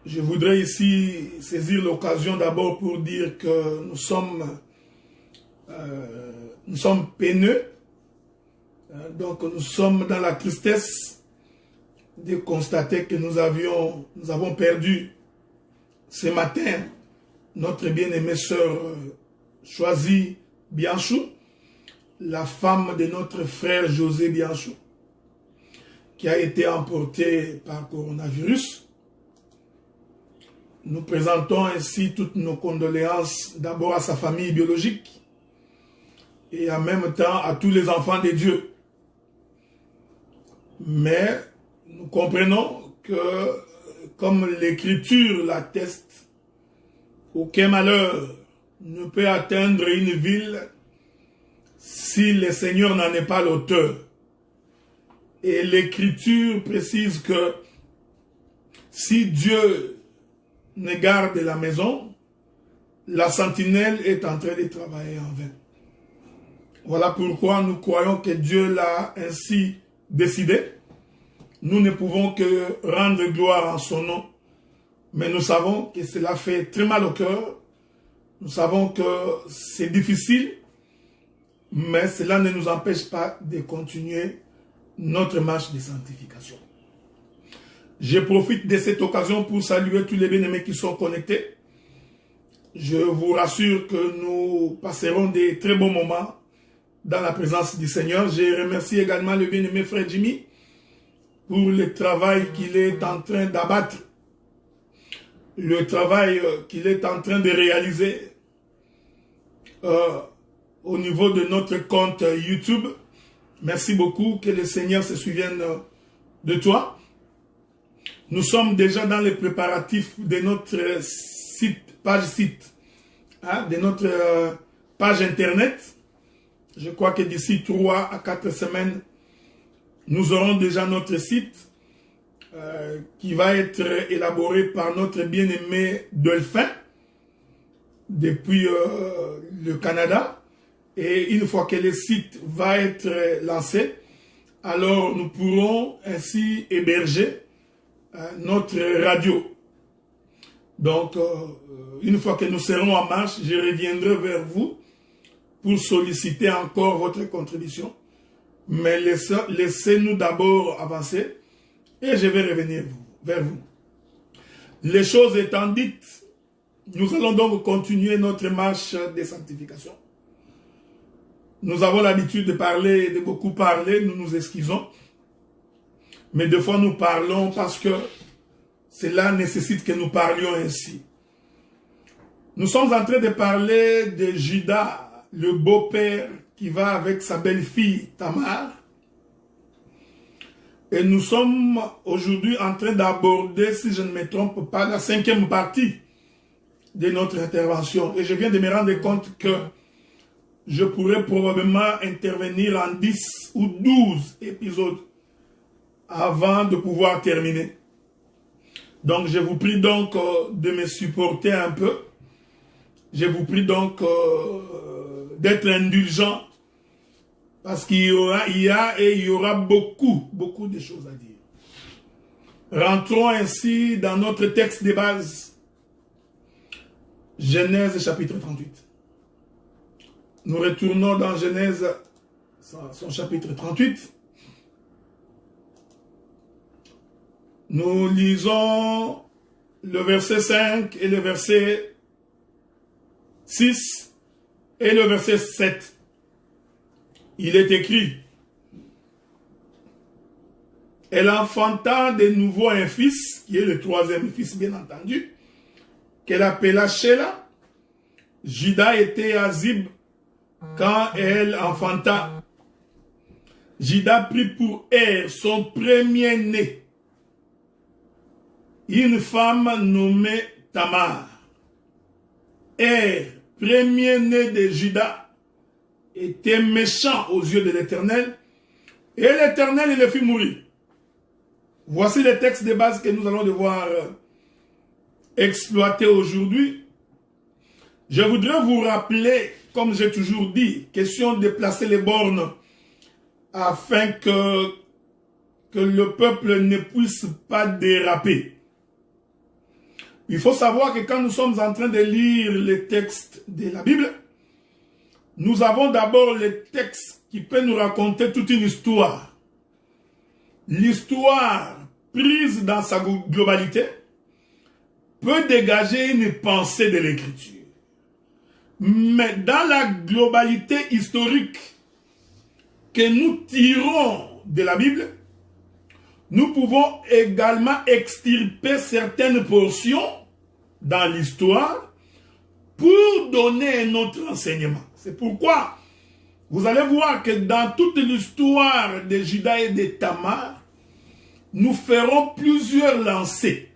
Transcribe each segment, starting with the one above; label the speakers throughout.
Speaker 1: Je voudrais ici saisir l'occasion d'abord pour dire que nous sommes peineux. Donc nous sommes dans la tristesse de constater que nous avons perdu ce matin notre bien-aimée sœur Choisie Bianchou, la femme de notre frère José Bianchou, qui a été emportée par coronavirus. Nous présentons ainsi toutes nos condoléances d'abord à sa famille biologique et en même temps à tous les enfants de Dieu. Mais nous comprenons que, comme l'Écriture l'atteste, aucun malheur ne peut atteindre une ville si le Seigneur n'en est pas l'auteur. Et l'Écriture précise que si Dieu ne garde la maison, la sentinelle est en train de travailler en vain. Voilà pourquoi nous croyons que Dieu l'a ainsi décidé. Nous ne pouvons que rendre gloire en son nom, mais nous savons que cela fait très mal au cœur. Nous savons que c'est difficile, mais cela ne nous empêche pas de continuer notre marche de sanctification. Je profite de cette occasion pour saluer tous les bien-aimés qui sont connectés. Je vous rassure que nous passerons des très bons moments dans la présence du Seigneur. Je remercie également le bien-aimé frère Jimmy pour le travail qu'il est en train d'abattre, le travail qu'il est en train de réaliser au niveau de notre compte YouTube. Merci beaucoup, que le Seigneur se souvienne de toi. Nous sommes déjà dans les préparatifs de notre page de notre page internet. Je crois que d'ici 3 à 4 semaines, nous aurons déjà notre site qui va être élaboré par notre bien-aimé Delphin depuis le Canada. Et une fois que le site va être lancé, alors nous pourrons ainsi héberger notre radio. Donc, une fois que nous serons en marche, je reviendrai vers vous pour solliciter encore votre contribution. Mais laissez-nous d'abord avancer et je vais revenir vers vous. Les choses étant dites, nous allons donc continuer notre marche de sanctification. Nous avons l'habitude de parler, de beaucoup parler, nous nous excusons. Mais des fois nous parlons parce que cela nécessite que nous parlions ainsi. Nous sommes en train de parler de Judas, le beau-père qui va avec sa belle-fille Tamar. Et nous sommes aujourd'hui en train d'aborder, si je ne me trompe pas, la 5e partie de notre intervention. Et je viens de me rendre compte que je pourrais probablement intervenir en 10 ou 12 épisodes avant de pouvoir terminer. Donc je vous prie donc de me supporter un peu. Je vous prie donc d'être indulgent parce qu'il y aura beaucoup de choses à dire. Rentrons ainsi dans notre texte de base, Genèse chapitre 38. Nous retournons dans Genèse, son chapitre 38. Nous lisons le verset 5 et le verset 6 et le verset 7. Il est écrit: elle enfanta de nouveau un fils, qui est le 3e fils bien entendu, qu'elle appela Sheila. Judas était à Zib quand elle enfanta. Judas prit pour Er son premier-né une femme nommée Tamar. Er, premier-né de Judas, était méchant aux yeux de l'Éternel, et l'Éternel le fit mourir. Voici les textes de base que nous allons devoir exploiter aujourd'hui. Je voudrais vous rappeler, comme j'ai toujours dit, question de placer les bornes afin que le peuple ne puisse pas déraper. Il faut savoir que quand nous sommes en train de lire les textes de la Bible, nous avons d'abord les textes qui peuvent nous raconter toute une histoire. L'histoire, prise dans sa globalité, peut dégager une pensée de l'écriture. Mais dans la globalité historique que nous tirons de la Bible, nous pouvons également extirper certaines portions dans l'histoire pour donner un autre enseignement. C'est pourquoi vous allez voir que dans toute l'histoire de Juda et de Tamar, nous ferons plusieurs lancers.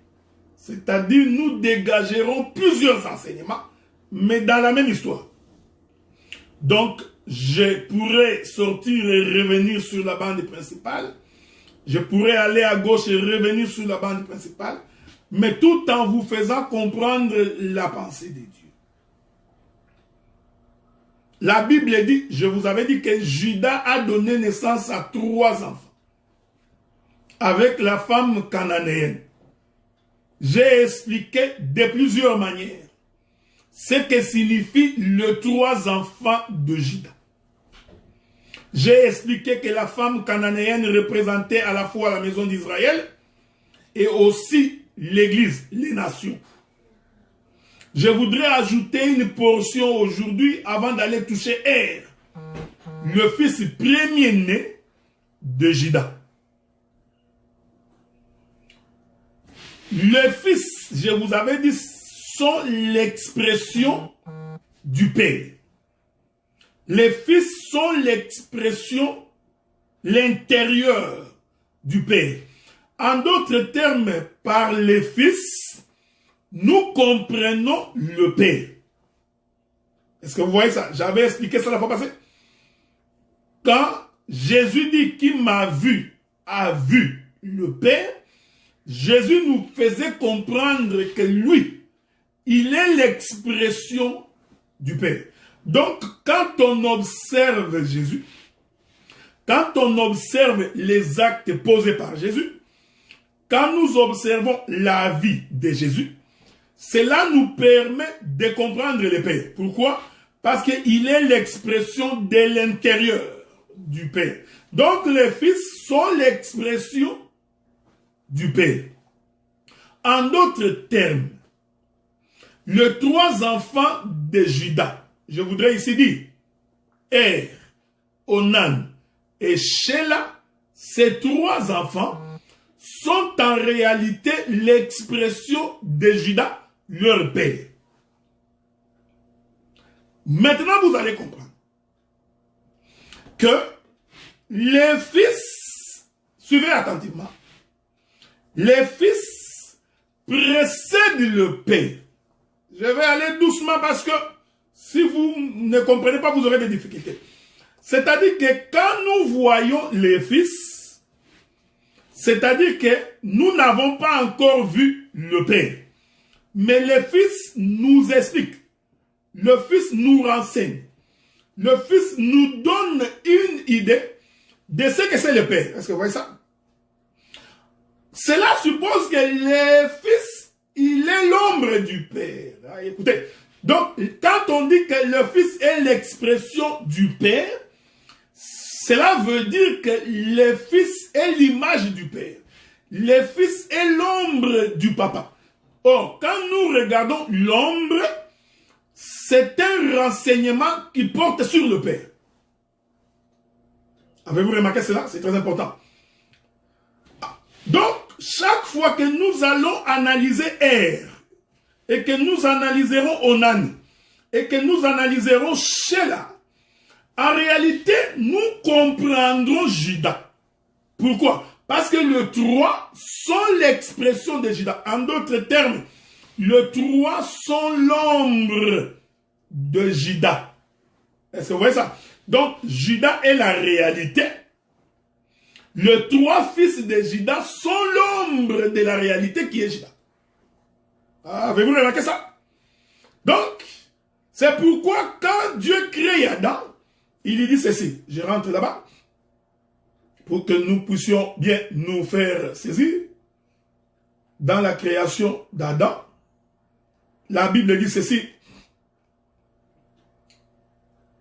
Speaker 1: C'est-à-dire nous dégagerons plusieurs enseignements, mais dans la même histoire. Donc, je pourrais sortir et revenir sur la bande principale. Je pourrais aller à gauche et revenir sur la bande principale, mais tout en vous faisant comprendre la pensée de Dieu. La Bible dit, je vous avais dit que Juda a donné naissance à 3 enfants, avec la femme cananéenne. J'ai expliqué de plusieurs manières ce que signifie les 3 enfants de Juda. J'ai expliqué que la femme cananéenne représentait à la fois la maison d'Israël et aussi l'Église, les nations. Je voudrais ajouter une portion aujourd'hui avant d'aller toucher Er, le fils premier-né de Juda. Les fils, je vous avais dit, sont l'expression du Père. Les fils sont l'expression, l'intérieur du Père. En d'autres termes, par les fils, nous comprenons le Père. Est-ce que vous voyez ça? J'avais expliqué ça la fois passée. Quand Jésus dit qu'il m'a vu, a vu le Père, Jésus nous faisait comprendre que lui, il est l'expression du Père. Donc, quand on observe Jésus, quand on observe les actes posés par Jésus, quand nous observons la vie de Jésus, cela nous permet de comprendre le Père. Pourquoi? Parce qu'il est l'expression de l'intérieur du Père. Donc, les fils sont l'expression du Père. En d'autres termes, les 3 enfants de Juda, je voudrais ici dire, Er, Onan et Shelah, ces 3 enfants sont en réalité l'expression de Juda, leur père. Maintenant, vous allez comprendre que les fils, suivez attentivement, les fils précèdent le père. Je vais aller doucement parce que si vous ne comprenez pas, vous aurez des difficultés. C'est-à-dire que quand nous voyons les fils, c'est-à-dire que nous n'avons pas encore vu le Père. Mais le Fils nous explique. Le Fils nous renseigne. Le Fils nous donne une idée de ce que c'est le Père. Est-ce que vous voyez ça? Cela suppose que le Fils, il est l'ombre du Père. Ah, écoutez, donc quand on dit que le Fils est l'expression du Père, cela veut dire que le Fils est l'image du Père. Le Fils est l'ombre du Papa. Or, quand nous regardons l'ombre, c'est un renseignement qui porte sur le Père. Avez-vous remarqué cela? C'est très important. Donc, chaque fois que nous allons analyser Er, et que nous analyserons Onan, et que nous analyserons Shelah, en réalité, nous comprendrons Juda. Pourquoi? Parce que les 3 sont l'expression de Juda. En d'autres termes, les 3 sont l'ombre de Juda. Est-ce que vous voyez ça? Donc, Juda est la réalité. Les 3 fils de Juda sont l'ombre de la réalité qui est Juda. Avez-vous remarqué ça? Donc, c'est pourquoi quand Dieu crée Adam, il lui dit ceci, je rentre là-bas, pour que nous puissions bien nous faire saisir dans la création d'Adam. la Bible dit ceci.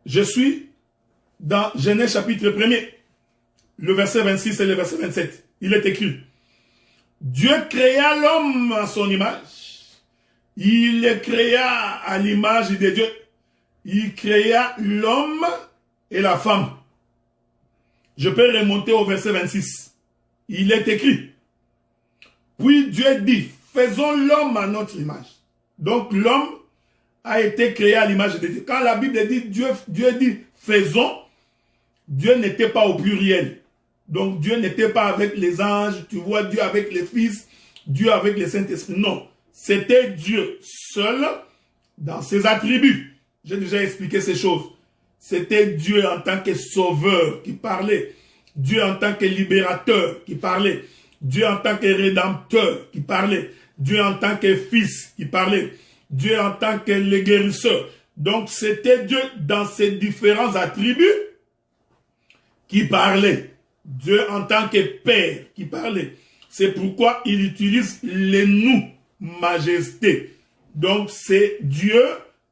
Speaker 1: Je suis dans Genèse chapitre 1er, le verset 26 et le verset 27. Il est écrit. Dieu créa l'homme à son image. Il le créa à l'image de Dieu. Il créa l'homme et la femme. Je peux remonter au verset 26. Il est écrit. Puis Dieu dit, faisons l'homme à notre image. Donc l'homme a été créé à l'image de Dieu. Quand la Bible dit Dieu dit faisons, Dieu n'était pas au pluriel. Donc Dieu n'était pas avec les anges, tu vois, Dieu avec les fils, Dieu avec les Saint-Esprit. Non, c'était Dieu seul dans ses attributs. J'ai déjà expliqué ces choses. C'était Dieu en tant que sauveur qui parlait. Dieu en tant que libérateur qui parlait. Dieu en tant que rédempteur qui parlait. Dieu en tant que fils qui parlait. Dieu en tant que le guérisseur. Donc c'était Dieu dans ses différents attributs qui parlait. Dieu en tant que Père qui parlait. C'est pourquoi il utilise les nous, majesté. Donc c'est Dieu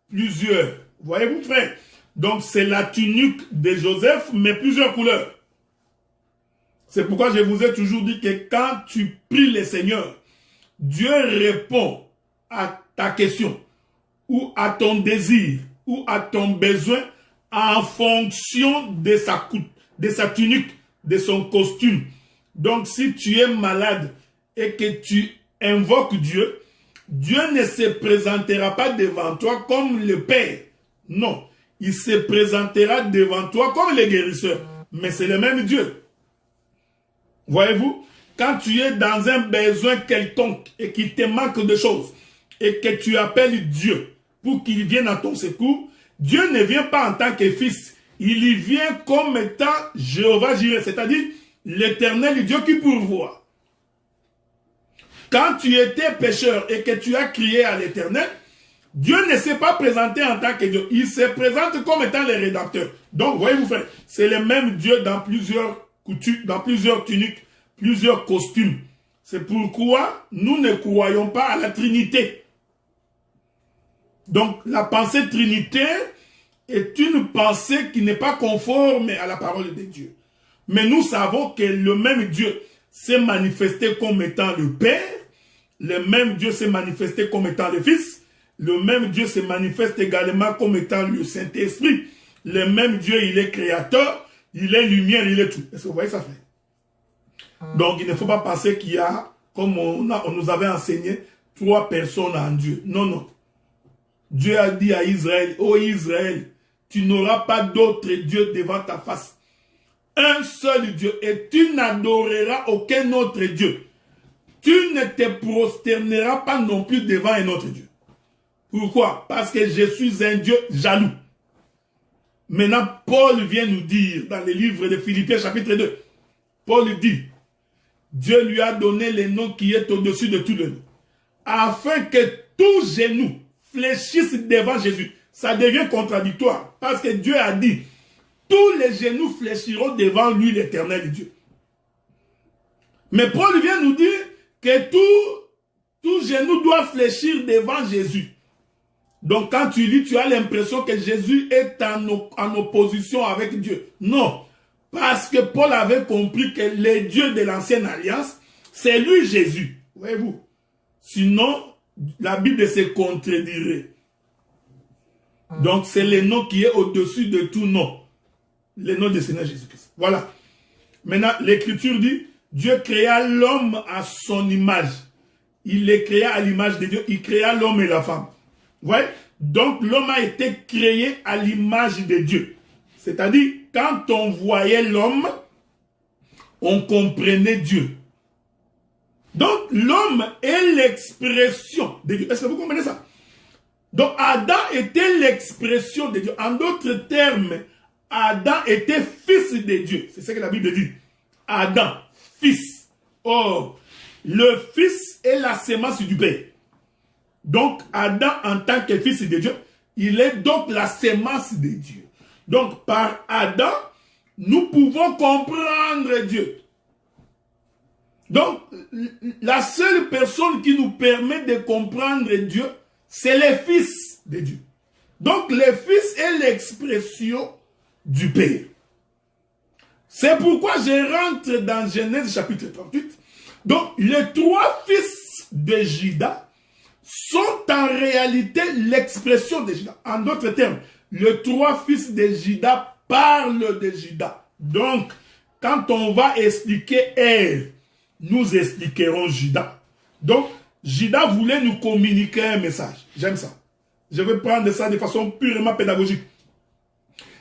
Speaker 1: plusieurs. Voyez-vous frère? Donc c'est la tunique de Joseph, mais plusieurs couleurs. C'est pourquoi je vous ai toujours dit que quand tu pries le Seigneur, Dieu répond à ta question, ou à ton désir, ou à ton besoin, en fonction de sa tunique, de son costume. Donc si tu es malade et que tu invoques Dieu, Dieu ne se présentera pas devant toi comme le Père. Non, il se présentera devant toi comme le guérisseur. Mais c'est le même Dieu. Voyez-vous, quand tu es dans un besoin quelconque et qu'il te manque de choses et que tu appelles Dieu pour qu'il vienne à ton secours, Dieu ne vient pas en tant que fils. Il y vient comme étant Jéhovah Jireh, c'est-à-dire l'Éternel Dieu qui pourvoit. Quand tu étais pécheur et que tu as crié à l'Éternel, Dieu ne s'est pas présenté en tant que Dieu. Il se présente comme étant le rédempteur. Donc, voyez-vous frère, c'est le même Dieu dans plusieurs coutumes, dans plusieurs tuniques, plusieurs costumes. C'est pourquoi nous ne croyons pas à la Trinité. Donc, la pensée trinitaire est une pensée qui n'est pas conforme à la parole de Dieu. Mais nous savons que le même Dieu s'est manifesté comme étant le Père, le même Dieu s'est manifesté comme étant le Fils, le même Dieu se manifeste également comme étant le Saint-Esprit. Le même Dieu, il est créateur, il est lumière, il est tout. Est-ce que vous voyez ça, frère? Donc, il ne faut pas penser qu'il y a, comme on nous avait enseigné, 3 personnes en Dieu. Non, non. Dieu a dit à Israël, ô Israël, tu n'auras pas d'autre Dieu devant ta face. Un seul Dieu, et tu n'adoreras aucun autre Dieu. Tu ne te prosterneras pas non plus devant un autre Dieu. Pourquoi? Parce que je suis un Dieu jaloux. Maintenant, Paul vient nous dire, dans le livre de Philippiens chapitre 2, Paul dit, Dieu lui a donné le nom qui est au-dessus de tout le nom, afin que tout genou fléchisse devant Jésus. Ça devient contradictoire, parce que Dieu a dit, tous les genoux fléchiront devant lui, l'Éternel Dieu. Mais Paul vient nous dire que tout genou doit fléchir devant Jésus. Donc quand tu lis, tu as l'impression que Jésus est en opposition avec Dieu. Non, parce que Paul avait compris que le Dieu de l'ancienne alliance, c'est lui Jésus. Voyez-vous. Sinon, la Bible se contredirait. Donc c'est le nom qui est au-dessus de tout nom. Le nom du Seigneur Jésus-Christ. Voilà. Maintenant, l'Écriture dit, Dieu créa l'homme à son image. Il les créa à l'image de Dieu. Il créa l'homme et la femme. Vous voyez? Donc l'homme a été créé à l'image de Dieu. C'est-à-dire, quand on voyait l'homme, on comprenait Dieu. Donc l'homme est l'expression de Dieu. Est-ce que vous comprenez ça? Donc Adam était l'expression de Dieu. En d'autres termes, Adam était fils de Dieu. C'est ce que la Bible dit. Adam, fils. Or, le fils est la sémence du Père. Donc, Adam, en tant que fils de Dieu, il est donc la sémence de Dieu. Donc, par Adam, nous pouvons comprendre Dieu. Donc, la seule personne qui nous permet de comprendre Dieu, c'est les fils de Dieu. Donc, le Fils est l'expression du Père. C'est pourquoi je rentre dans Genèse chapitre 38. Donc, les 3 fils de Juda sont en réalité l'expression de Juda. En d'autres termes, les 3 fils de Juda parlent de Juda. Donc, quand on va expliquer nous expliquerons Juda. Donc, Juda voulait nous communiquer un message. J'aime ça. Je vais prendre ça de façon purement pédagogique.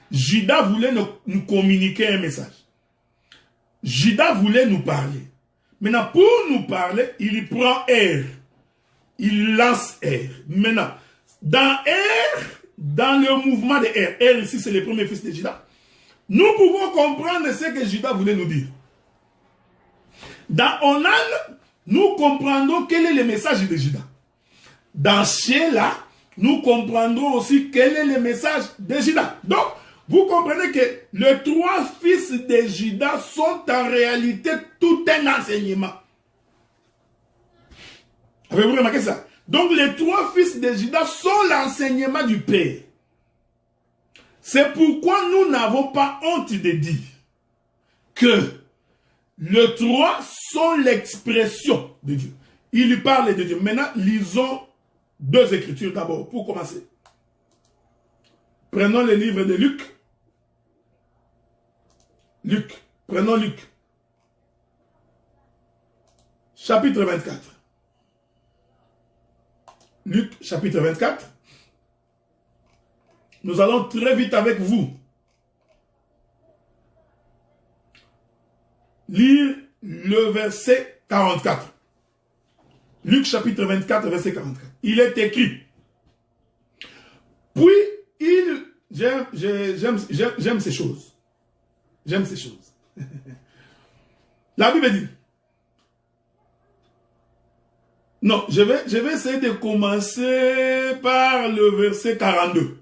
Speaker 1: Juda voulait nous communiquer un message. Juda voulait nous parler. Maintenant, pour nous parler, il prend il lance Maintenant, dans dans le mouvement de ici c'est le premier fils de Juda, nous pouvons comprendre ce que Juda voulait nous dire. Dans Onan, nous comprendrons quel est le message de Juda. Dans Sheila, nous comprendrons aussi quel est le message de Juda. Donc, vous comprenez que les 3 fils de Juda sont en réalité tout un enseignement. Avez-vous remarqué ça? Donc, les 3 fils de Juda sont l'enseignement du Père. C'est pourquoi nous n'avons pas honte de dire que les 3 sont l'expression de Dieu. Il parle de Dieu. Maintenant, lisons 2 écritures d'abord, pour commencer. Prenons le livre de Luc. Prenons Luc. Chapitre 24. Luc, chapitre 24. Nous allons très vite avec vous lire le verset 44. Luc, chapitre 24, verset 44. Il est écrit. Puis, j'aime ces choses. J'aime ces choses. La Bible dit. Non, je vais essayer de commencer par le verset 42.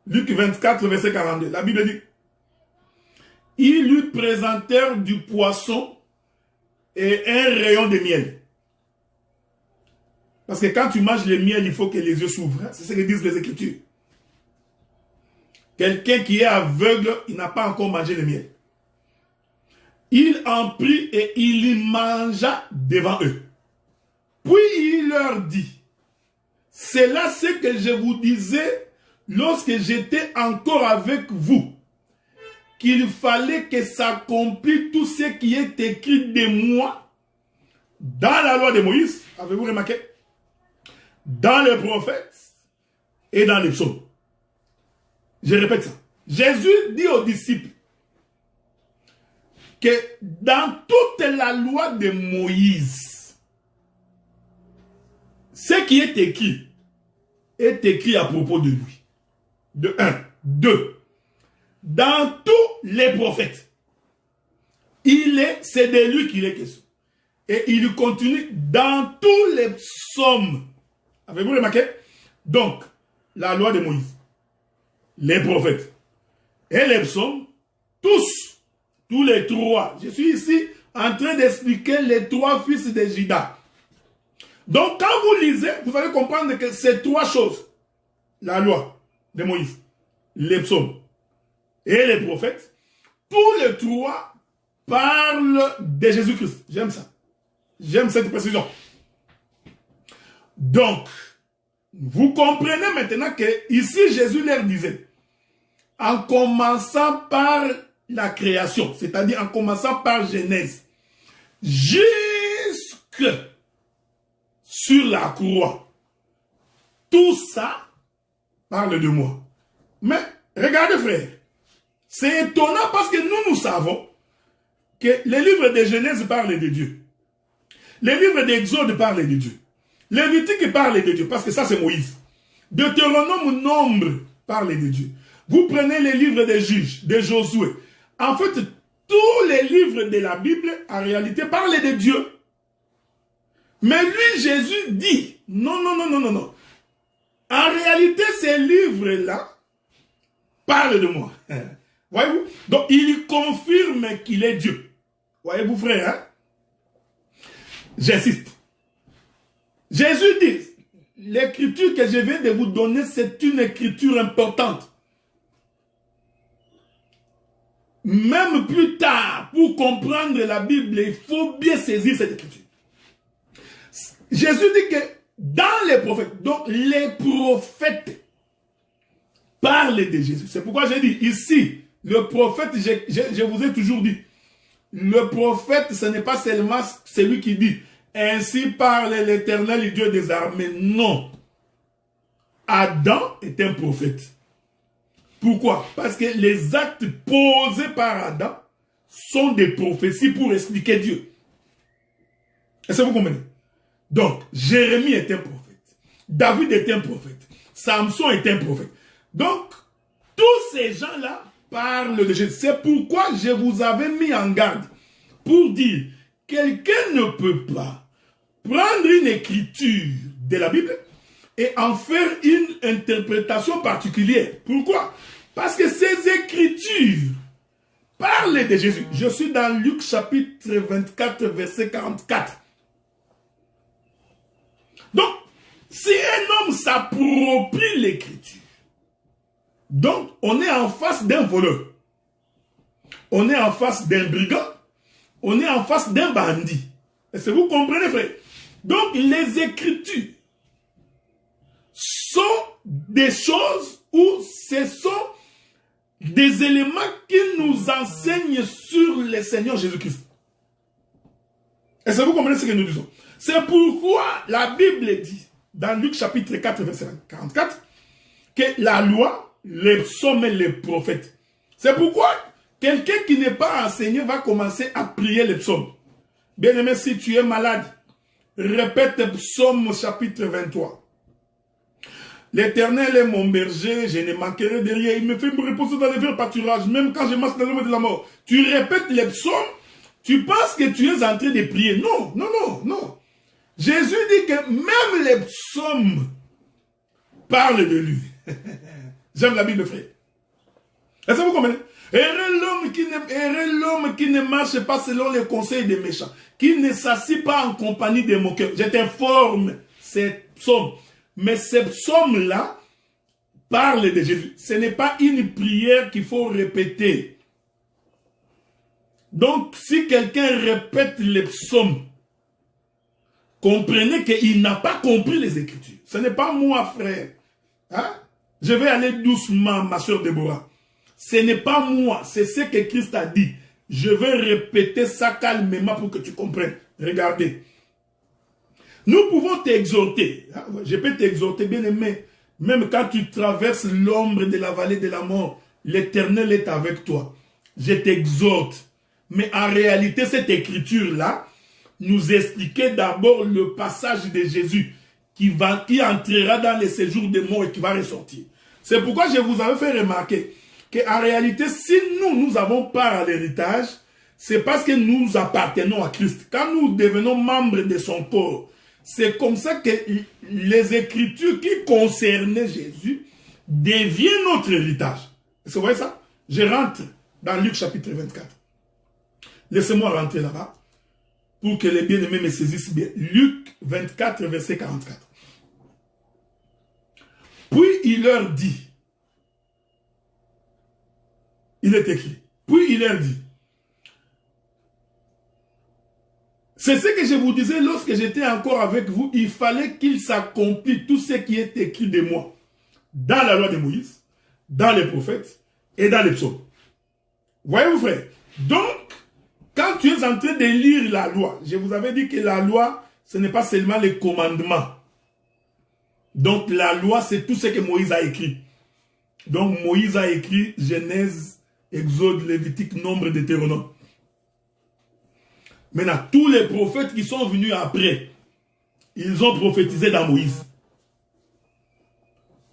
Speaker 1: Luc 24, verset 42. La Bible dit. Ils lui présentèrent du poisson et un rayon de miel. Parce que quand tu manges le miel, il faut que les yeux s'ouvrent. C'est ce que disent les Écritures. Quelqu'un qui est aveugle, il n'a pas encore mangé le miel. Il en prit et il y mangea devant eux. Puis il leur dit, c'est là ce que je vous disais lorsque j'étais encore avec vous, qu'il fallait que s'accomplisse tout ce qui est écrit de moi dans la loi de Moïse. Avez-vous remarqué? Dans les prophètes et dans les psaumes. Je répète ça. Jésus dit aux disciples que dans toute la loi de Moïse, ce qui est écrit à propos de lui. De 1. 2. Dans tous les prophètes, c'est de lui qu'il est question. Et il continue dans tous les psaumes. Avez-vous remarqué? Donc, la loi de Moïse, les prophètes et les psaumes, tous les 3. Je suis ici en train d'expliquer les 3 fils de Juda. Donc, quand vous lisez, vous allez comprendre que ces 3 choses, la loi de Moïse, les psaumes et les prophètes, tous les 3 parlent de Jésus-Christ. J'aime ça. J'aime cette précision. Donc, vous comprenez maintenant que ici Jésus leur disait, en commençant par la création, c'est-à-dire en commençant par Genèse, jusque sur la croix, tout ça parle de moi. Mais regardez frère, c'est étonnant parce que nous savons que les livres de Genèse parlent de Dieu. Les livres d'Exode parlent de Dieu. Lévitique parle de Dieu, parce que ça c'est Moïse. Deutéronome, Nombre parle de Dieu. Vous prenez les livres des Juges, de Josué. En fait, tous les livres de la Bible, en réalité, parlent de Dieu. Mais lui, Jésus dit, non. En réalité, ces livres-là parlent de moi. Voyez-vous? Donc, il confirme qu'il est Dieu. Voyez-vous, frère, hein? J'insiste. Jésus dit, l'écriture que je viens de vous donner, c'est une écriture importante. Même plus tard, pour comprendre la Bible, il faut bien saisir cette écriture. Jésus dit que dans les prophètes, donc les prophètes parlent de Jésus. C'est pourquoi j'ai dit ici, le prophète, je vous ai toujours dit, le prophète, ce n'est pas seulement celui qui dit « Ainsi parle l'Éternel, Dieu des armées ». Non. Adam est un prophète. Pourquoi? Parce que les actes posés par Adam sont des prophéties pour expliquer Dieu. Est-ce que vous comprenez? Donc, Jérémie est un prophète. David est un prophète. Samson est un prophète. Donc, tous ces gens-là parlent de Jésus. C'est pourquoi je vous avais mis en garde pour dire, quelqu'un ne peut pas prendre une écriture de la Bible et en faire une interprétation particulière. Pourquoi? Parce que ces écritures parlent de Jésus. Je suis dans Luc chapitre 24, verset 44. Donc, si un homme s'approprie l'écriture, donc on est en face d'un voleur, on est en face d'un brigand, on est en face d'un bandit. Est-ce que vous comprenez, frère? Donc, les écritures sont des choses où ce sont des éléments qui nous enseignent sur le Seigneur Jésus-Christ. Est-ce que vous comprenez ce que nous disons? C'est pourquoi la Bible dit, dans Luc chapitre 4, verset 44, que la loi, les psaumes et les prophètes. C'est pourquoi quelqu'un qui n'est pas enseigné va commencer à prier les psaumes. Bien-aimé, si tu es malade, répète psaume chapitre 23. L'Éternel est mon berger, je ne manquerai de rien. Il me fait me reposer dans les verts pâturages, même quand je marche dans l'ombre de la mort. Tu répètes les psaumes, tu penses que tu es en train de prier. Non, non, non, non. Jésus dit que même les psaumes parlent de lui. J'aime la Bible, frère. Est-ce que vous comprenez? Heureux l'homme qui ne marche pas selon les conseils des méchants, qui ne s'assied pas en compagnie des moqueurs. Je t'informe, ces psaumes. Mais ces psaumes-là parlent de Jésus. Ce n'est pas une prière qu'il faut répéter. Donc, si quelqu'un répète les psaumes, comprenez qu'il n'a pas compris les Écritures. Ce n'est pas moi, frère. Hein? Je vais aller doucement, ma soeur Déborah. Ce n'est pas moi, c'est ce que Christ a dit. Je vais répéter ça calmement pour que tu comprennes. Regardez. Nous pouvons t'exhorter. Je peux t'exhorter, bien aimé. Même quand tu traverses l'ombre de la vallée de la mort, l'Éternel est avec toi. Je t'exhorte. Mais en réalité, cette écriture-là nous expliquait d'abord le passage de Jésus qui entrera dans les séjours des morts et qui va ressortir. C'est pourquoi je vous avais fait remarquer qu'en réalité, si nous avons part à l'héritage, c'est parce que nous appartenons à Christ. Quand nous devenons membres de son corps, c'est comme ça que les écritures qui concernaient Jésus deviennent notre héritage. Vous voyez ça? Je rentre dans Luc chapitre 24. Laissez-moi rentrer là-bas pour que les bien-aimés me saisissent bien. Luc 24, verset 44. Puis il leur dit, il est écrit, puis il leur dit, c'est ce que je vous disais lorsque j'étais encore avec vous, il fallait qu'il s'accomplisse tout ce qui est écrit de moi, dans la loi de Moïse, dans les prophètes et dans les psaumes. Voyez-vous, frère? Donc, quand tu es en train de lire la loi, je vous avais dit que la loi, ce n'est pas seulement les commandements. Donc, la loi, c'est tout ce que Moïse a écrit. Donc, Moïse a écrit Genèse, Exode, Lévitique, Nombre, Deutéronome. Maintenant, tous les prophètes qui sont venus après, ils ont prophétisé dans Moïse.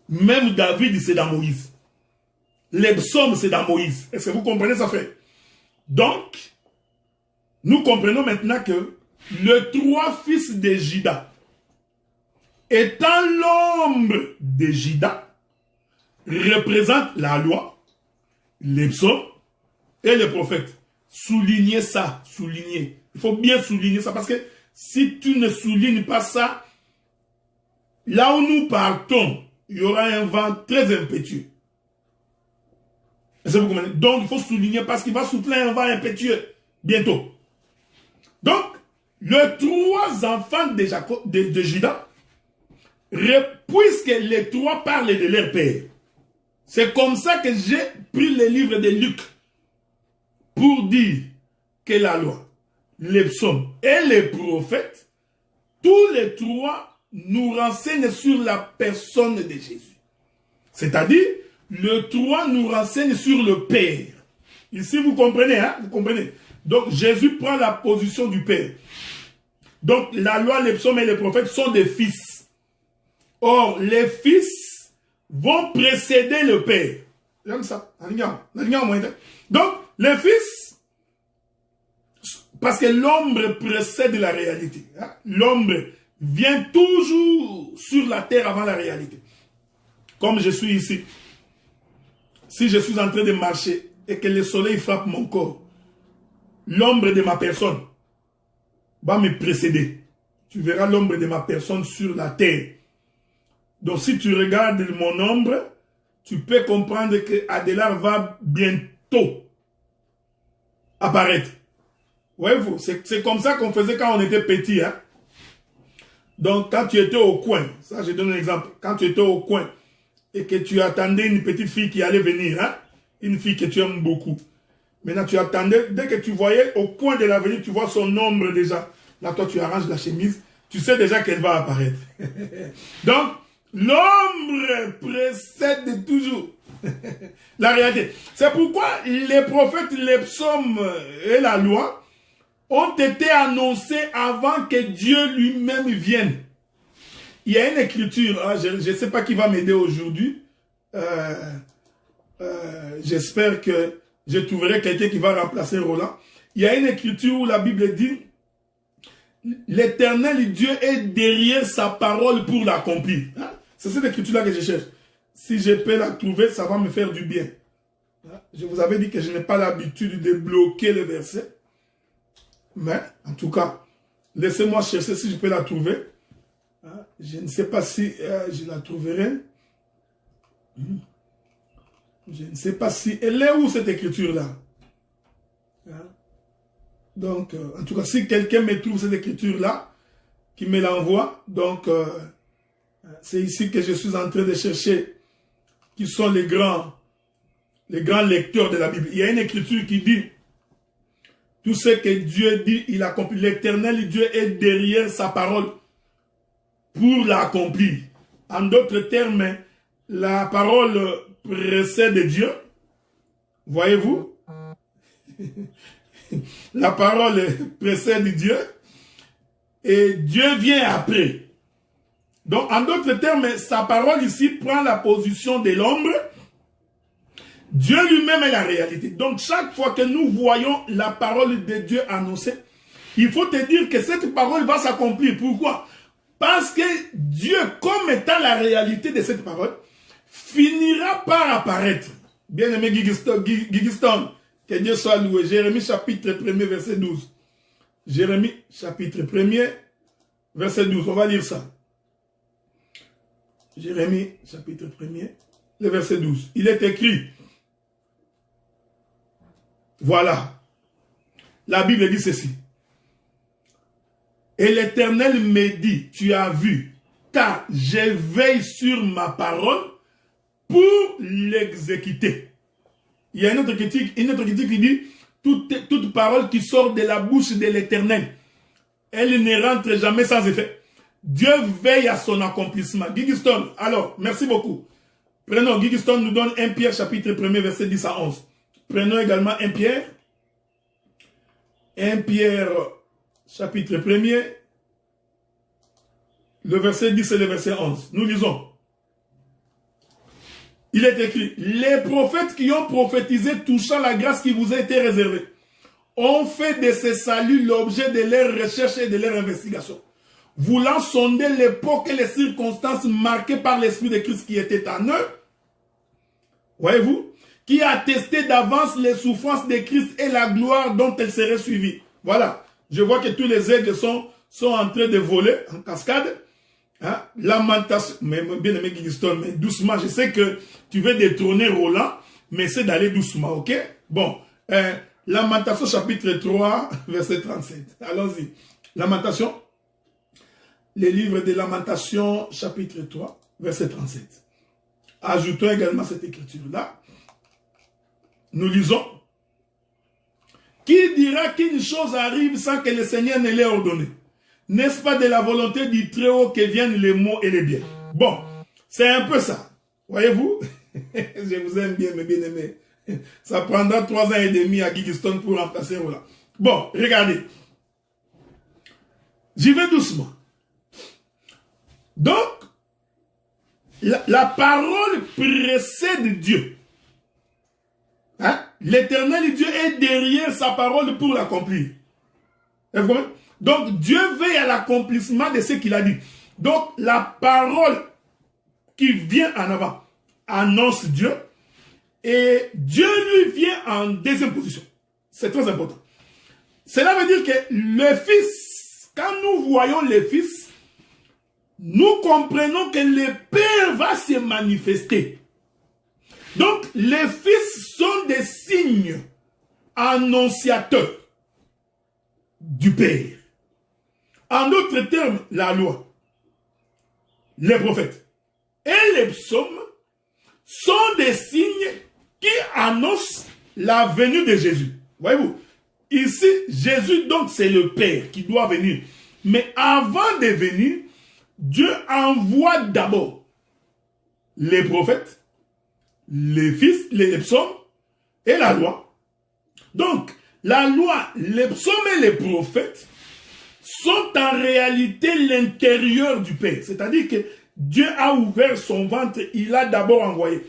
Speaker 1: Même David, c'est dans Moïse. Les psaumes, c'est dans Moïse. Est-ce que vous comprenez ça, frère? Donc, nous comprenons maintenant que le trois fils de Juda, étant l'ombre de Juda, représente la loi, les psaumes et les prophètes. Soulignez ça, soulignez. Il faut bien souligner ça parce que si tu ne soulignes pas ça, là où nous partons, il y aura un vent très impétueux. Donc, il faut souligner parce qu'il va souffler un vent impétueux bientôt. Donc, les 3 enfants de Juda, puisque les 3 parlent de leur père, c'est comme ça que j'ai pris le livre de Luc pour dire que la loi, les psaumes et les prophètes, tous les 3 nous renseignent sur la personne de Jésus. C'est-à-dire, le 3 nous renseigne sur le Père. Ici, vous comprenez, hein? Vous comprenez. Donc, Jésus prend la position du Père. Donc, la loi, les psaumes et les prophètes sont des fils. Or, les fils vont précéder le Père. J'aime ça. Donc, les fils, parce que l'ombre précède la réalité. Hein? L'ombre vient toujours sur la terre avant la réalité. Comme je suis ici. Si je suis en train de marcher et que le soleil frappe mon corps, l'ombre de ma personne va me précéder. Tu verras l'ombre de ma personne sur la terre. Donc si tu regardes mon ombre, tu peux comprendre que Adélard va bientôt apparaître. Voyez-vous, c'est comme ça qu'on faisait quand on était petit. Hein? Donc quand tu étais au coin, ça je donne un exemple, quand tu étais au coin, et que tu attendais une petite fille qui allait venir, hein? Une fille que tu aimes beaucoup. Maintenant, tu attendais, dès que tu voyais au coin de l'avenue, tu vois son ombre déjà. Là, toi, tu arranges la chemise, tu sais déjà qu'elle va apparaître. Donc, l'ombre précède toujours la réalité. C'est pourquoi les prophètes, les psaumes et la loi ont été annoncés avant que Dieu lui-même vienne. Il y a une écriture, hein, je ne sais pas qui va m'aider aujourd'hui. J'espère que je trouverai quelqu'un qui va remplacer Roland. Il y a une écriture où la Bible dit l'Éternel Dieu est derrière sa parole pour l'accomplir. Hein? C'est cette écriture-là que je cherche. Si je peux la trouver, ça va me faire du bien. Hein? Je vous avais dit que je n'ai pas l'habitude de bloquer les versets. Mais, en tout cas, laissez-moi chercher si je peux la trouver. Je ne sais pas si je la trouverai. Je ne sais pas si... Elle est où cette écriture-là? Donc, en tout cas, si quelqu'un me trouve cette écriture-là, qui me l'envoie, donc, c'est ici que je suis en train de chercher qui sont les grands lecteurs de la Bible. Il y a une écriture qui dit, tout ce que Dieu dit, il accomplit. L'Éternel Dieu est derrière sa parole pour l'accomplir. En d'autres termes, la parole précède Dieu. Voyez-vous? La parole précède Dieu et Dieu vient après. Donc, en d'autres termes, sa parole ici prend la position de l'ombre. Dieu lui-même est la réalité. Donc, chaque fois que nous voyons la parole de Dieu annoncée, il faut te dire que cette parole va s'accomplir. Pourquoi? Parce que Dieu, comme étant la réalité de cette parole, finira par apparaître. Bien-aimé Gigiston, que Dieu soit loué. Jérémie chapitre 1er, verset 12. Jérémie chapitre 1er, verset 12. On va lire ça. Jérémie chapitre 1er, le verset 12. Il est écrit. Voilà. La Bible dit ceci. Et l'Éternel me dit, tu as vu, car je veille sur ma parole pour l'exécuter. Il y a une autre critique qui dit, toute parole qui sort de la bouche de l'Éternel, elle ne rentre jamais sans effet. Dieu veille à son accomplissement. Gigiston, alors, merci beaucoup. Prenons, Gigiston nous donne 1 Pierre chapitre 1er, verset 10 à 11. Prenons également 1 Pierre. 1 Pierre chapitre 1er, le verset 10 et le verset 11. Nous lisons. Il est écrit, les prophètes qui ont prophétisé touchant la grâce qui vous a été réservée ont fait de ce salut l'objet de leurs recherches et de leurs investigations, voulant sonder l'époque et les circonstances marquées par l'Esprit de Christ qui était en eux. Voyez-vous? Qui a attesté d'avance les souffrances de Christ et la gloire dont elle serait suivie. Voilà. Je vois que tous les aigles sont en train de voler en cascade. Hein? Lamentation, mais bien aimé Guigiston, mais doucement, je sais que tu veux détrôner Roland, mais c'est d'aller doucement, ok? Bon, Lamentation chapitre 3, verset 37. Allons-y. Lamentation, les livres de Lamentation chapitre 3, verset 37. Ajoutons également cette écriture-là. Nous lisons. Qui dira qu'une chose arrive sans que le Seigneur ne l'ait ordonné? N'est-ce pas de la volonté du Très-Haut que viennent les maux et les biens? Bon, c'est un peu ça. Voyez-vous? Je vous aime bien, mes bien-aimés. Ça prendra 3 ans et demi à Gigiston pour remplacer Roland. Bon, regardez. J'y vais doucement. Donc, la parole précède Dieu. Hein? L'Éternel Dieu est derrière sa parole pour l'accomplir. Donc, Dieu veille à l'accomplissement de ce qu'il a dit. Donc, la parole qui vient en avant annonce Dieu. Et Dieu lui vient en deuxième position. C'est très important. Cela veut dire que le Fils, quand nous voyons le Fils, nous comprenons que le Père va se manifester. Donc, les fils sont des signes annonciateurs du Père. En d'autres termes, la loi, les prophètes et les psaumes sont des signes qui annoncent la venue de Jésus. Voyez-vous, ici, Jésus, donc, c'est le Père qui doit venir. Mais avant de venir, Dieu envoie d'abord les prophètes, les fils, les psaumes et la loi. Donc, la loi, les psaumes et les prophètes sont en réalité l'intérieur du Père. C'est-à-dire que Dieu a ouvert son ventre, il a d'abord envoyé.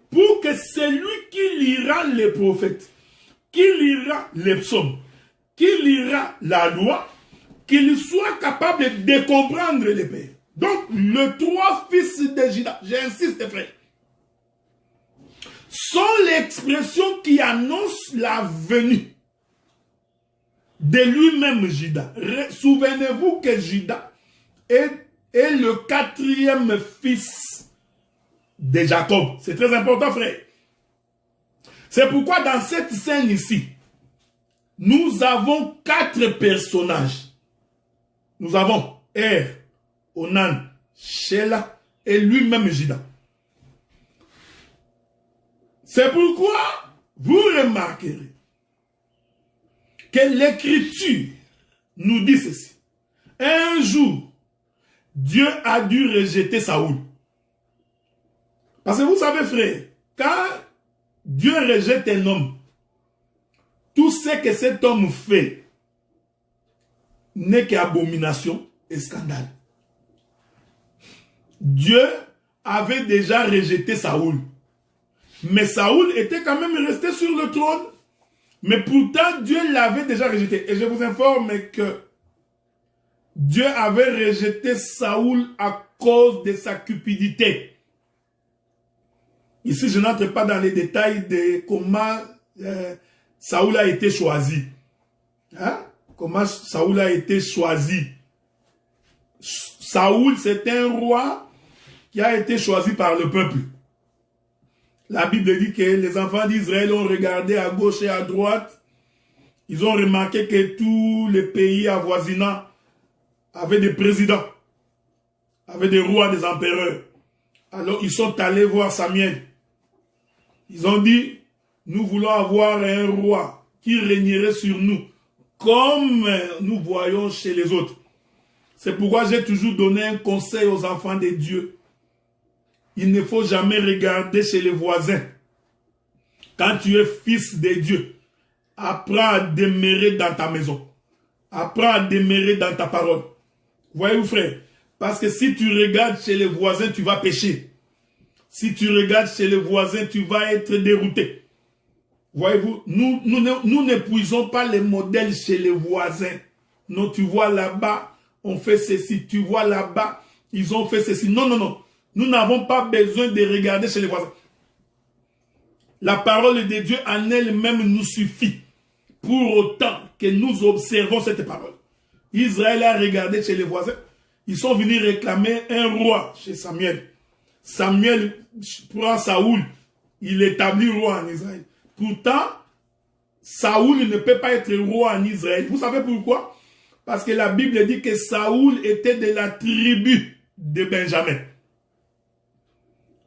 Speaker 1: Pour que celui qui lira les prophètes, qui lira les psaumes, qui lira la loi, qu'il soit capable de comprendre les Pères. Donc, les 3 fils de Juda, j'insiste frère, sont l'expression qui annonce la venue de lui-même Juda. Souvenez-vous que Juda est le 4e fils de Jacob. C'est très important, frère. C'est pourquoi dans cette scène ici, nous avons 4 personnages. Nous avons Er, Onan, Shelah et lui-même Juda. C'est pourquoi vous remarquerez que l'Écriture nous dit ceci. Un jour, Dieu a dû rejeter Saoul. Parce que vous savez, frère, quand Dieu rejette un homme, tout ce que cet homme fait n'est qu'abomination et scandale. Dieu avait déjà rejeté Saoul. Mais Saoul était quand même resté sur le trône. Mais pourtant, Dieu l'avait déjà rejeté. Et je vous informe que Dieu avait rejeté Saoul à cause de sa cupidité. Ici, je n'entre pas dans les détails de comment Saoul a été choisi. Hein? Comment Saoul a été choisi. Saoul, c'est un roi qui a été choisi par le peuple. La Bible dit que les enfants d'Israël ont regardé à gauche et à droite. Ils ont remarqué que tous les pays avoisinants avaient des présidents, avaient des rois, des empereurs. Alors ils sont allés voir Samuel. Ils ont dit, nous voulons avoir un roi qui régnerait sur nous, comme nous voyons chez les autres. C'est pourquoi j'ai toujours donné un conseil aux enfants de Dieu. Il ne faut jamais regarder chez les voisins. Quand tu es fils de Dieu, apprends à demeurer dans ta maison. Apprends à demeurer dans ta parole. Voyez-vous, frère? Parce que si tu regardes chez les voisins, tu vas pécher. Si tu regardes chez les voisins, tu vas être dérouté. Voyez-vous, nous n'épuisons pas les modèles chez les voisins. Non, tu vois là-bas, on fait ceci. Tu vois là-bas, ils ont fait ceci. Non, non, non. Nous n'avons pas besoin de regarder chez les voisins. La parole de Dieu en elle-même nous suffit. Pour autant que nous observons cette parole. Israël a regardé chez les voisins. ils sont venus réclamer un roi chez Samuel. Samuel prend Saoul, il établit roi en Israël. Pourtant, Saoul ne peut pas être roi en Israël. Vous savez pourquoi? Parce que la Bible dit que Saoul était de la tribu de Benjamin.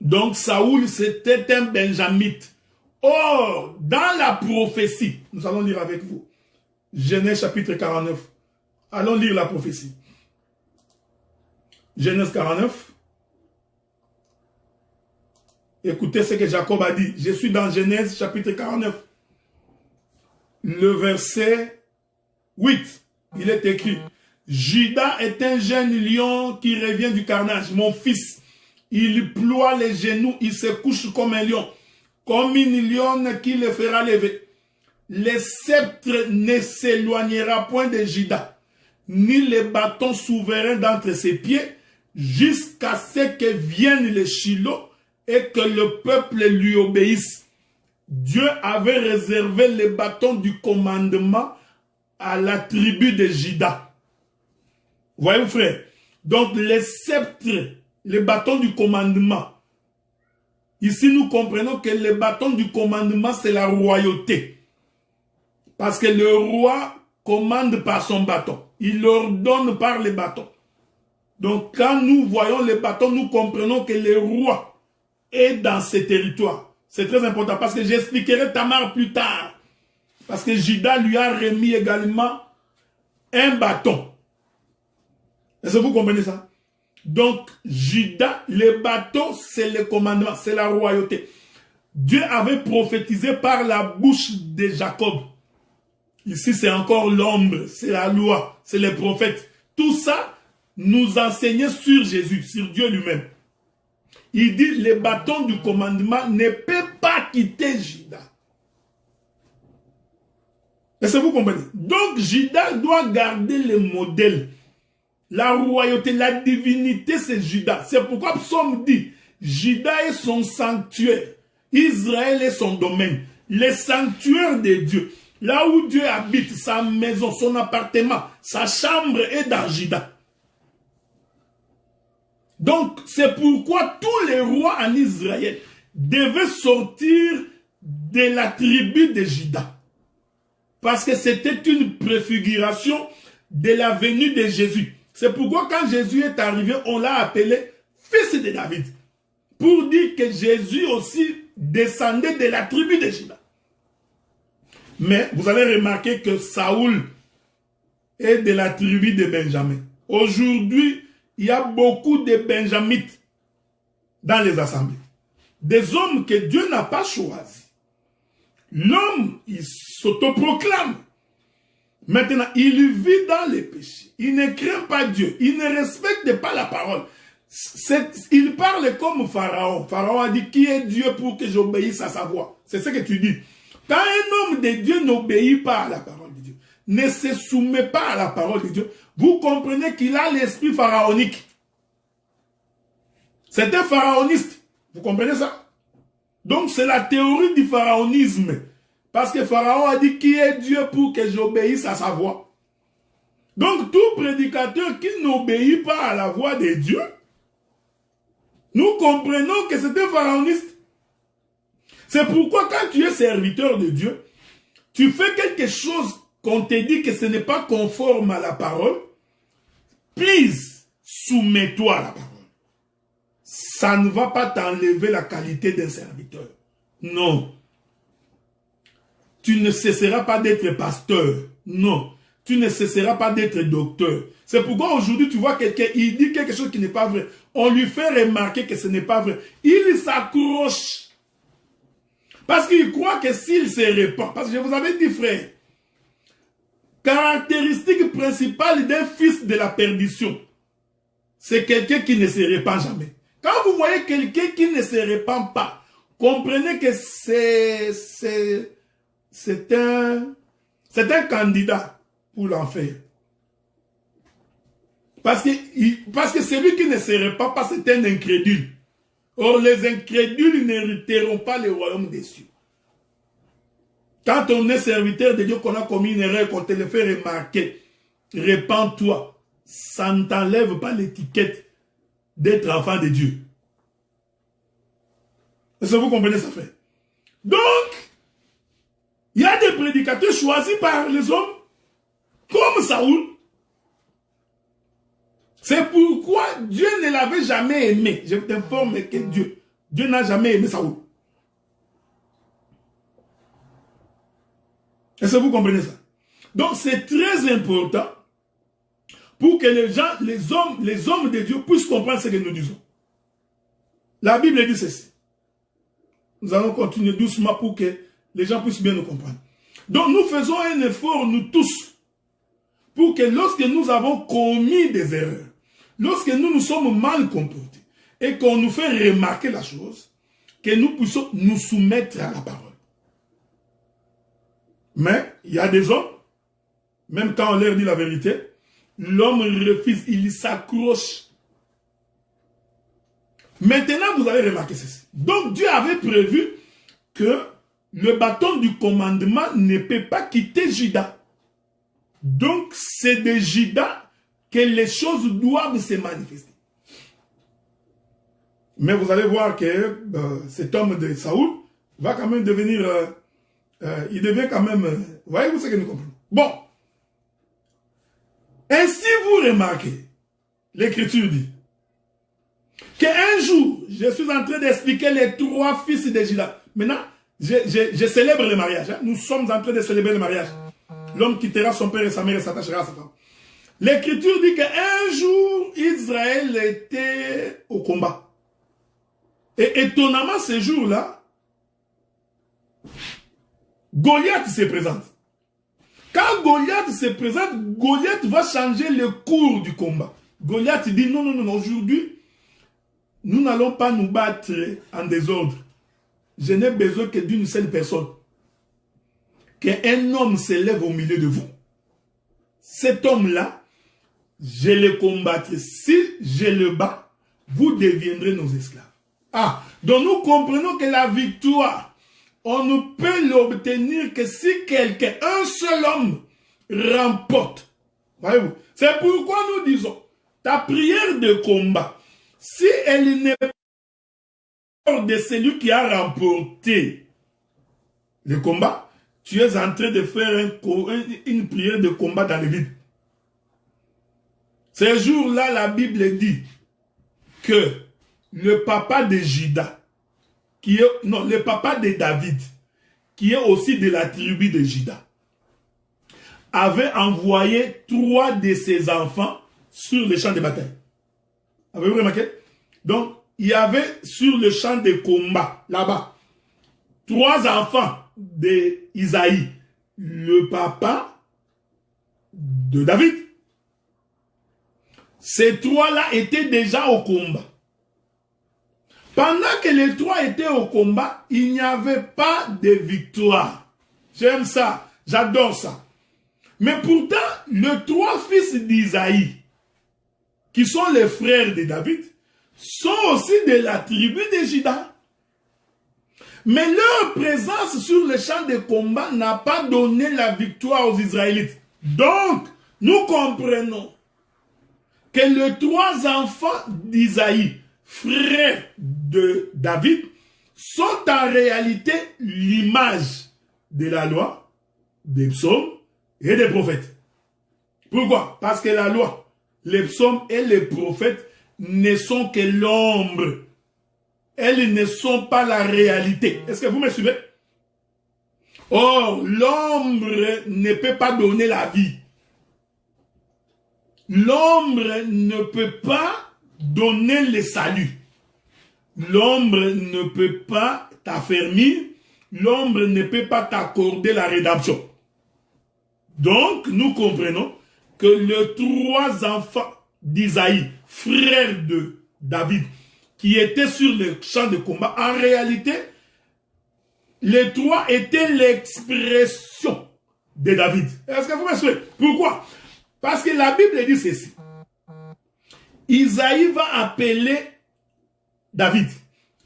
Speaker 1: Donc Saoul, c'était un benjamite. Or, dans la prophétie, nous allons lire avec vous, Genèse chapitre 49. Allons lire la prophétie. Genèse 49. Écoutez ce que Jacob a dit. Je suis dans Genèse chapitre 49. Le verset 8. Il est écrit. Judas est un jeune lion qui revient du carnage. Mon fils, il ploie les genoux, il se couche comme un lion, comme une lionne qui le fera lever. Le sceptre ne s'éloignera point de Judas, ni le bâton souverain d'entre ses pieds, jusqu'à ce que vienne le Shiloh et que le peuple lui obéisse. Dieu avait réservé le bâton du commandement à la tribu de Juda. Voyez-vous, frère? Donc, le sceptre, le bâton du commandement. Ici, nous comprenons que le bâton du commandement, c'est la royauté. Parce que le roi commande par son bâton. Il ordonne par le bâton. Donc, quand nous voyons le bâton, nous comprenons que le roi est dans ce territoire. C'est très important parce que j'expliquerai Tamar plus tard. Parce que Judas lui a remis également un bâton. Est-ce que vous comprenez ça? Donc, Judas, le bâton, c'est le commandement, c'est la royauté. Dieu avait prophétisé par la bouche de Jacob. Ici, c'est encore l'ombre, c'est la loi, c'est les prophètes. Tout ça nous enseignait sur Jésus, sur Dieu lui-même. Il dit, le bâton du commandement ne peut pas quitter Judas. Est-ce que vous comprenez? Donc, Judas doit garder le modèle. La royauté, la divinité, c'est Judas. C'est pourquoi Psaume dit, Judas est son sanctuaire. Israël est son domaine. Le sanctuaire de Dieu. Là où Dieu habite, sa maison, son appartement, sa chambre est dans Judas. Donc, c'est pourquoi tous les rois en Israël devaient sortir de la tribu de Judas. Parce que c'était une préfiguration de la venue de Jésus. C'est pourquoi quand Jésus est arrivé, on l'a appelé fils de David. Pour dire que Jésus aussi descendait de la tribu de Juda. Mais vous allez remarquer que Saoul est de la tribu de Benjamin. Aujourd'hui, il y a beaucoup de benjamites dans les assemblées. Des hommes que Dieu n'a pas choisis. L'homme, il s'autoproclame. Maintenant, il vit dans les péchés. Il ne craint pas Dieu. Il ne respecte pas la parole. Il parle comme Pharaon. Pharaon a dit, qui est Dieu pour que j'obéisse à sa voix? C'est ce que tu dis. Quand un homme de Dieu n'obéit pas à la parole de Dieu, ne se soumet pas à la parole de Dieu, vous comprenez qu'il a l'esprit pharaonique. C'est un pharaoniste. Vous comprenez ça? Donc c'est la théorie du pharaonisme. Parce que Pharaon a dit qui est Dieu pour que j'obéisse à sa voix. Donc tout prédicateur qui n'obéit pas à la voix de Dieu, nous comprenons que c'est un pharaoniste. C'est pourquoi quand tu es serviteur de Dieu, tu fais quelque chose qu'on te dit que ce n'est pas conforme à la parole, please, soumets-toi à la parole. Ça ne va pas t'enlever la qualité d'un serviteur. Non. Tu ne cesseras pas d'être pasteur. Non. Tu ne cesseras pas d'être docteur. C'est pourquoi aujourd'hui tu vois quelqu'un, il dit quelque chose qui n'est pas vrai. On lui fait remarquer que ce n'est pas vrai. Il s'accroche. Parce qu'il croit que s'il se répand, parce que je vous avais dit frère, caractéristique principale d'un fils de la perdition, c'est quelqu'un qui ne se répand jamais. Quand vous voyez quelqu'un qui ne se répand pas, comprenez que c'est un candidat pour l'enfer. Parce que celui qui ne se répand pas, c'est un incrédule. Or, les incrédules n'hériteront pas le royaume des cieux. Quand on est serviteur de Dieu, qu'on a commis une erreur, qu'on te le fait remarquer, répands-toi. ça ne t'enlève pas l'étiquette d'être enfant de Dieu. Est-ce que vous comprenez ça, frère? Donc, il y a des prédicateurs choisis par les hommes, comme Saoul. C'est pourquoi Dieu ne l'avait jamais aimé. Je t'informe que Dieu n'a jamais aimé Saoul. Est-ce que vous comprenez ça? Donc, c'est très important pour que les gens, les hommes de Dieu puissent comprendre ce que nous disons. La Bible dit ceci. Nous allons continuer doucement pour que les gens puissent bien nous comprendre. Donc nous faisons un effort, nous tous, pour que lorsque nous avons commis des erreurs, lorsque nous nous sommes mal comportés, et qu'on nous fait remarquer la chose, que nous puissions nous soumettre à la parole. Mais il y a des hommes, même quand on leur dit la vérité, l'homme refuse, il s'accroche. Maintenant, vous allez remarquer ceci. Donc, Dieu avait prévu que le bâton du commandement ne peut pas quitter Juda. Donc, c'est de Juda que les choses doivent se manifester. Mais vous allez voir que cet homme de Saoul va quand même devenir... il devient quand même... voyez-vous ce que nous comprenons? Bon. Ainsi, vous remarquez, l'Écriture dit qu'un jour, je suis en train d'expliquer les 3 fils de Juda. Maintenant, je célèbre le mariage. Hein. Nous sommes en train de célébrer le mariage. L'homme quittera son père et sa mère et s'attachera à sa femme. L'Écriture dit qu'un jour, Israël était au combat. Et étonnamment, ce jour-là, Goliath se présente. Quand Goliath se présente, Goliath va changer le cours du combat. Goliath dit non, non, non, aujourd'hui, nous n'allons pas nous battre en désordre. Je n'ai besoin que d'une seule personne. Qu'un homme se lève au milieu de vous. Cet homme-là, je le combattrai. Si je le bats, vous deviendrez nos esclaves. Ah, donc nous comprenons que la victoire, on ne peut l'obtenir que si quelqu'un, un seul homme, remporte. Voyez-vous? C'est pourquoi nous disons, ta prière de combat, si elle n'est pas de celui qui a remporté le combat, tu es en train de faire une prière de combat dans le vide. Ce jour-là, la Bible dit que le papa de Juda, le papa de David, qui est aussi de la tribu de Juda, avait envoyé 3 de ses enfants sur le champ de bataille. Avez-vous remarqué? Donc, il y avait sur le champ de combat, là-bas, 3 enfants d'Isaïe, le papa de David. Ces 3-là étaient déjà au combat. Pendant que les 3 étaient au combat, il n'y avait pas de victoire. J'aime ça, j'adore ça. Mais pourtant, les 3 fils d'Isaïe, qui sont les frères de David, sont aussi de la tribu de Juda. Mais leur présence sur le champ de combat n'a pas donné la victoire aux Israélites. Donc, nous comprenons que les 3 enfants d'Isaïe, frères de David, sont en réalité l'image de la loi, des psaumes et des prophètes. Pourquoi? Parce que la loi, les psaumes et les prophètes ne sont que l'ombre. Elles ne sont pas la réalité. Est-ce que vous me suivez? Or, l'ombre ne peut pas donner la vie. L'ombre ne peut pas donner le salut. L'ombre ne peut pas t'affermir. L'ombre ne peut pas t'accorder la rédemption. Donc, nous comprenons que les 3 enfants d'Isaïe, frères de David, qui étaient sur le champ de combat, en réalité, les 3 étaient l'expression de David. Est-ce que vous me suivez? Pourquoi? Parce que la Bible dit ceci. Isaïe va appeler David.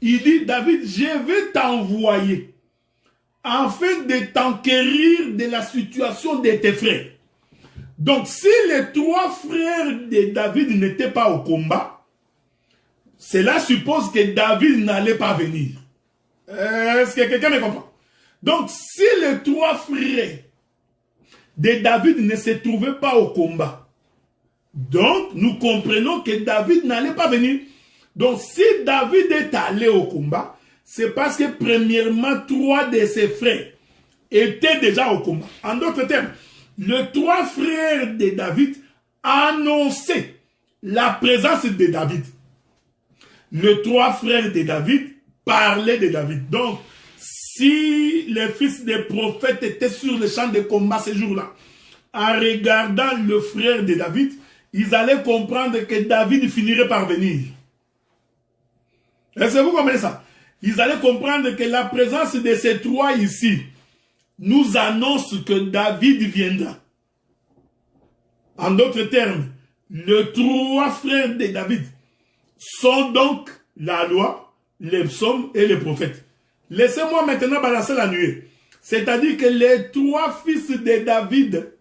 Speaker 1: Il dit, David, je vais t'envoyer afin de t'enquérir de la situation de tes frères. Donc, si les 3 frères de David n'étaient pas au combat, cela suppose que David n'allait pas venir. Est-ce que quelqu'un me comprend? Donc, si les 3 frères de David ne se trouvaient pas au combat, donc nous comprenons que David n'allait pas venir. Donc, si David est allé au combat, c'est parce que premièrement, 3 de ses frères étaient déjà au combat. En d'autres termes, les 3 frères de David annonçaient la présence de David. Les 3 frères de David parlaient de David. Donc, si les fils des prophètes étaient sur le champ de combat ce jour-là, en regardant le frère de David, ils allaient comprendre que David finirait par venir. Est-ce que vous comprenez ça? Ils allaient comprendre que la présence de ces 3 ici nous annonce que David viendra. En d'autres termes, les 3 frères de David sont donc la loi, les psaumes et les prophètes. Laissez-moi maintenant balancer la nuée. C'est-à-dire que les 3 fils de David,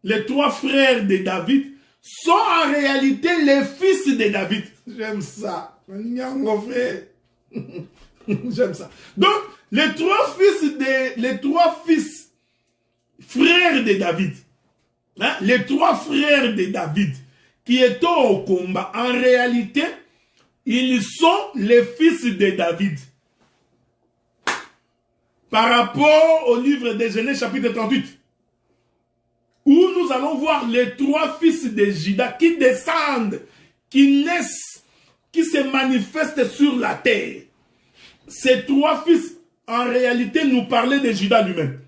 Speaker 1: les 3 frères de David, sont en réalité les fils de David. J'aime ça. J'aime ça. Donc, les 3 fils frères de David, hein, les 3 frères de David qui étaient au combat, en réalité, ils sont les fils de David. Par rapport au livre de Genèse chapitre 38, où nous allons voir les 3 fils de Juda qui descendent, qui naissent, qui se manifestent sur la terre. Ces 3 fils, en réalité, nous parlaient de Juda lui-même.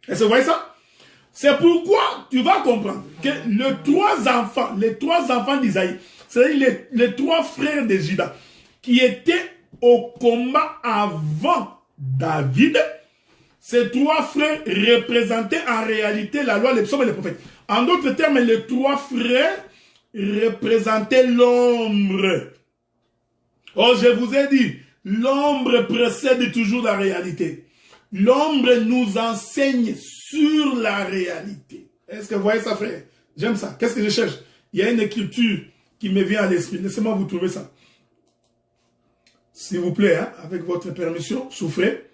Speaker 1: Est-ce que vous voyez ça? C'est pourquoi tu vas comprendre que les 3 enfants d'Isaïe, c'est-à-dire les 3 frères de Juda, qui étaient au combat avant David, ces 3 frères représentaient en réalité la loi, les psaumes et les prophètes. En d'autres termes, les 3 frères représentaient l'ombre. Oh, je vous ai dit, l'ombre précède toujours la réalité. L'ombre nous enseigne sur la réalité. Est-ce que vous voyez ça, frère? J'aime ça. Qu'est-ce que je cherche? Il y a une écriture qui me vient à l'esprit. Laissez-moi vous trouver ça. S'il vous plaît, hein, avec votre permission, souffrez.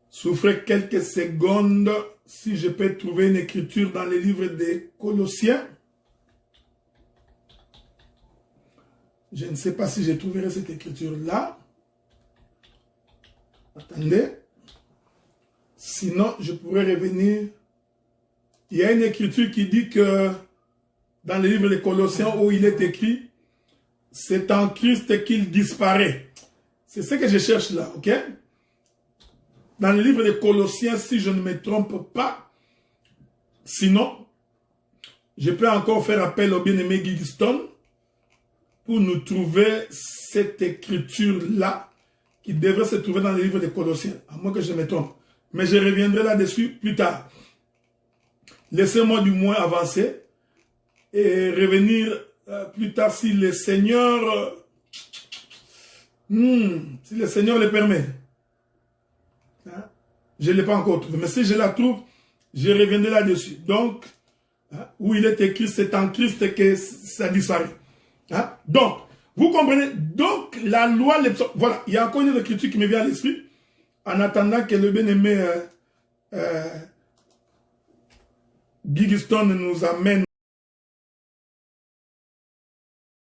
Speaker 1: Souffrez quelques secondes si je peux trouver une écriture dans les livres des Colossiens. Je ne sais pas si je trouverai cette écriture-là. Attendez. Sinon, je pourrais revenir. Il y a une écriture qui dit que dans le livre des Colossiens où il est écrit, c'est en Christ qu'il disparaît. C'est ce que je cherche là, ok? Dans le livre des Colossiens, si je ne me trompe pas, sinon, je peux encore faire appel au bien-aimé Guy Stone pour nous trouver cette écriture-là qui devrait se trouver dans le livre des Colossiens, à moins que je me trompe. Mais je reviendrai là-dessus plus tard. Laissez-moi du moins avancer et revenir plus tard si le Seigneur, si le Seigneur le permet. Hein? Je ne l'ai pas encore trouvé, mais si je la trouve, je reviendrai là-dessus. Donc, hein, où il est écrit, c'est en Christ que ça disparaît. Hein? Donc, vous comprenez? Donc, la loi, voilà, il y a encore une écriture qui me vient à l'esprit, en attendant que le bien-aimé Guy Stone nous amène